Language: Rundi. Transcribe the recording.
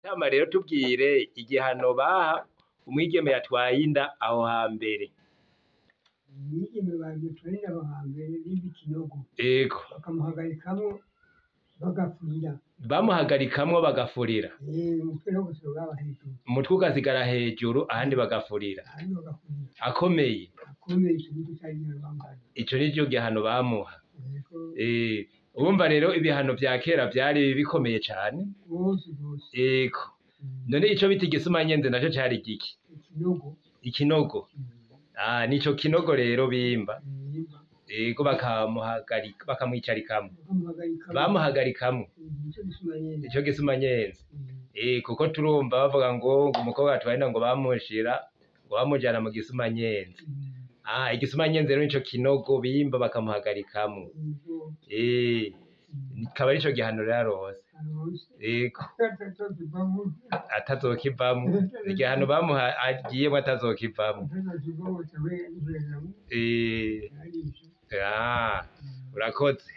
Tama rero tubwire igihano baha umwigeme yatwaye inda aho hambere. Umwigeme yatwaye inda aho hambere bimba ikinogo. Ego. Bakamuhagarikamwo bagafurira. Bamuhagarikamwo bagafurira. Umutwe no gusohora hejuru. Umutwe ugasigara hejuru ahandi bagafurira. Ahandi bagafurira. Akomeye. Akomeye ico cyari bambaye. Ico ni cyo gihano bamuha. Urumva rero ibihano vya kera vyari bikomeye cane. Gose. Ego. None ico bita igisumanyenzi naco cari giki? Ikinogo. Nico kinogo rero bimba. Ego bakamwicarikamwo. Bamuhagarikamwo. Ico gisumanyenzi. Kuko turumva bavuga ngo umukobwa atwaye inda ngo bamujana mu gisumanyenzi. Igisumanyenzi rero nico kinogo bimba bakamuhagarikamwo. Kaba arico gihano rero arose. Ego. Atazokivamwo. Igihano bamuha agiyemwo atazokivamwo. Urakoze.